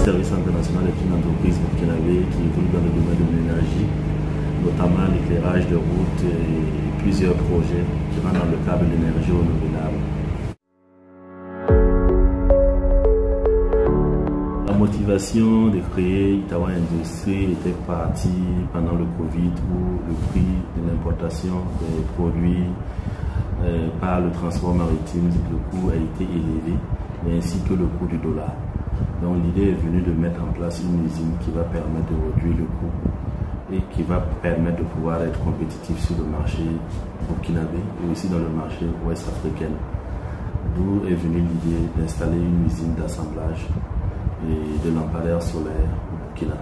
Service International est une entreprise burkinabé qui évolue dans le domaine de l'énergie, notamment l'éclairage de routes et plusieurs projets qui vont dans le cadre de l'énergie renouvelable. La motivation de créer Itawa Industrie était partie pendant le Covid où le prix de l'importation des produits par le transport maritime, le coût a été élevé, ainsi que le coût du dollar. Donc l'idée est venue de mettre en place une usine qui va permettre de réduire le coût et qui va permettre de pouvoir être compétitif sur le marché burkinabé et aussi dans le marché ouest africain. D'où est venue l'idée d'installer une usine d'assemblage et de lampadaires solaires au Burkina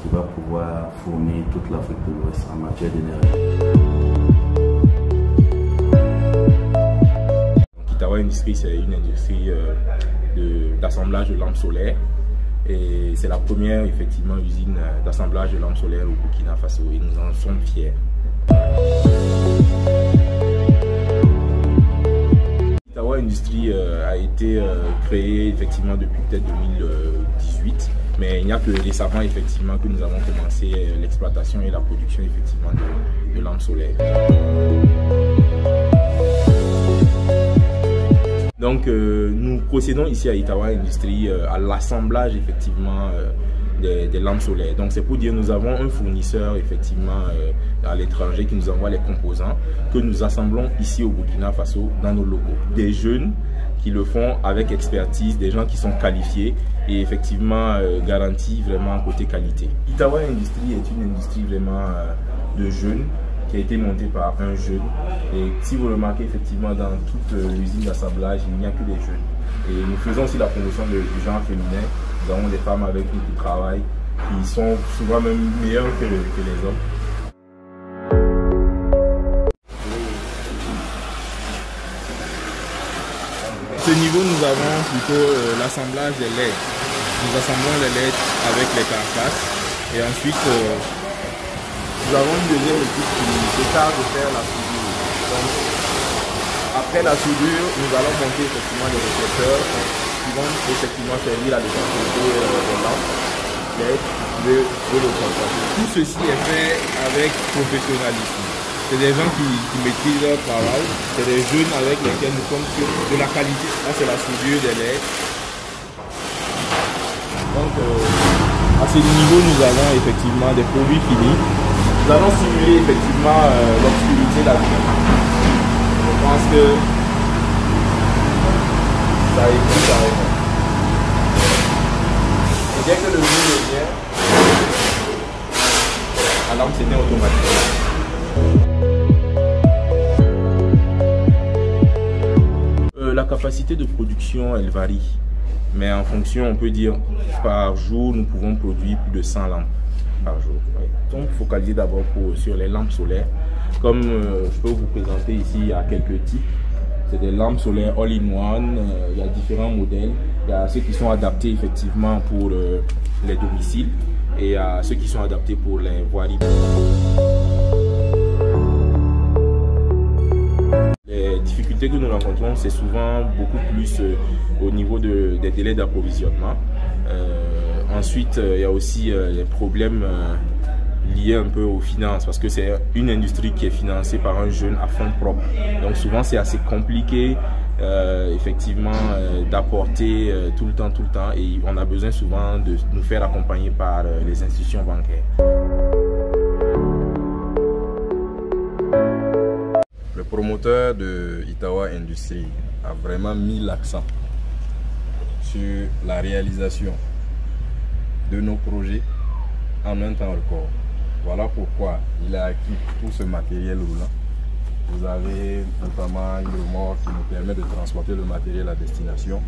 qui va pouvoir fournir toute l'Afrique de l'Ouest en matière d'énergie. Itawa Industrie, c'est une industrie d'assemblage de lampes solaires et c'est la première effectivement usine d'assemblage de lampes solaires au Burkina Faso et nous en sommes fiers. Itawa Industrie a été créée effectivement depuis peut-être 2018, mais il n'y a que récemment effectivement que nous avons commencé l'exploitation et la production effectivement de lampes solaires. Donc nous procédons ici à Itawa Industrie à l'assemblage effectivement des lampes solaires. Donc c'est pour dire nous avons un fournisseur effectivement à l'étranger qui nous envoie les composants que nous assemblons ici au Burkina Faso dans nos locaux. Des jeunes qui le font avec expertise, des gens qui sont qualifiés et effectivement garantis vraiment côté qualité. Itawa Industrie est une industrie vraiment de jeunes qui a été montée par un jeune et si vous remarquez effectivement dans toute l'usine d'assemblage il n'y a que des jeunes et nous faisons aussi la promotion du genre féminin. Nous avons des femmes avec nous qui travaillent qui sont souvent même meilleures que les hommes. À ce niveau nous avons plutôt l'assemblage des LED. Nous assemblons les LED avec les carcasses et ensuite nous avons une deuxième équipe qui se charge de faire la soudure. Donc, après la soudure, nous allons monter effectivement les réflecteurs qui vont effectivement servir à décomposer les lampes, de le transporter. Tout ceci est fait avec professionnalisme. C'est des gens qui maîtrisent leur travail, c'est des jeunes avec lesquels nous sommes sûrs de la qualité. Là, c'est la soudure des LED. Donc, à ce niveau, nous avons effectivement des produits finis. Nous allons simuler effectivement l'obscurité de la lumière. Je pense que ça écrit carrément. Et dès que le jour vient, la lampe s'éteint automatiquement. La capacité de production, elle varie. Mais en fonction, on peut dire, par jour, nous pouvons produire plus de 100 lampes. Par jour. Donc focaliser d'abord sur les lampes solaires. Comme je peux vous présenter ici, il y a quelques types. C'est des lampes solaires all-in-one. Il y a différents modèles. Il y a ceux qui sont adaptés effectivement pour les domiciles et il y a ceux qui sont adaptés pour les voiries. Les difficultés que nous rencontrons, c'est souvent beaucoup plus au niveau des délais d'approvisionnement. Ensuite, il y a aussi les problèmes liés un peu aux finances parce que c'est une industrie qui est financée par un jeune à fonds propres. Donc souvent, c'est assez compliqué effectivement d'apporter tout le temps et on a besoin souvent de nous faire accompagner par les institutions bancaires. Le promoteur de Itawa Industrie a vraiment mis l'accent sur la réalisation de nos projets en un temps record. Voilà pourquoi il a acquis tout ce matériel roulant. Vous avez notamment une remorque qui nous permet de transporter le matériel à destination.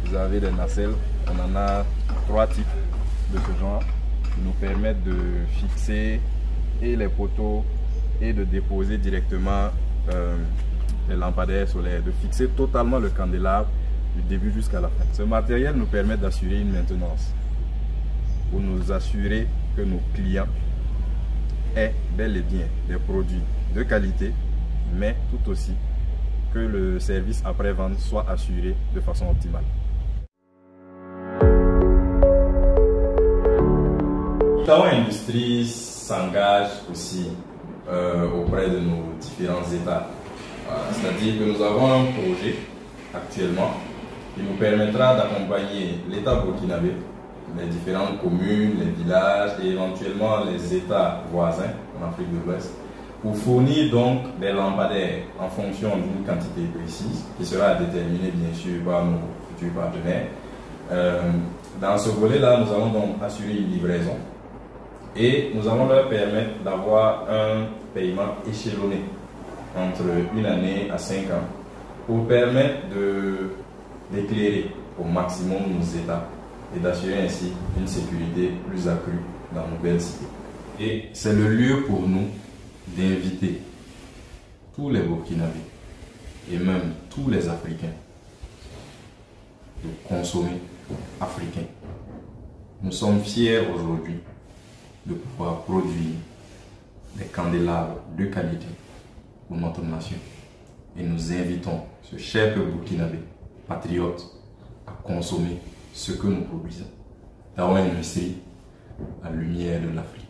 Vous avez des nacelles, on en a 3 types de ce genre qui nous permettent de fixer et les poteaux et de déposer directement les lampadaires solaires, de fixer totalement le candélabre du début jusqu'à la fin. Ce matériel nous permet d'assurer une maintenance pour nous assurer que nos clients aient bel et bien des produits de qualité, mais tout aussi que le service après-vente soit assuré de façon optimale. Itawa Industries s'engage aussi auprès de nos différents États. C'est-à-dire que nous avons un projet actuellement qui nous permettra d'accompagner l'État burkinabé, les différentes communes, les villages et éventuellement les États voisins en Afrique de l'Ouest pour fournir donc des lampadaires en fonction d'une quantité précise qui sera déterminée bien sûr par nos futurs partenaires. Dans ce volet-là, nous allons donc assurer une livraison et nous allons leur permettre d'avoir un paiement échelonné entre 1 année à 5 ans pour permettre d'éclairer au maximum nos États et d'assurer ainsi une sécurité plus accrue dans nos belles cités. Et c'est le lieu pour nous d'inviter tous les Burkinabés et même tous les Africains de consommer africain. Nous sommes fiers aujourd'hui de pouvoir produire des candélabres de qualité pour notre nation et nous invitons ce cher peuple burkinabé, patriote, à consommer ce que nous produisons. Itawa Industries, la lumière de l'Afrique.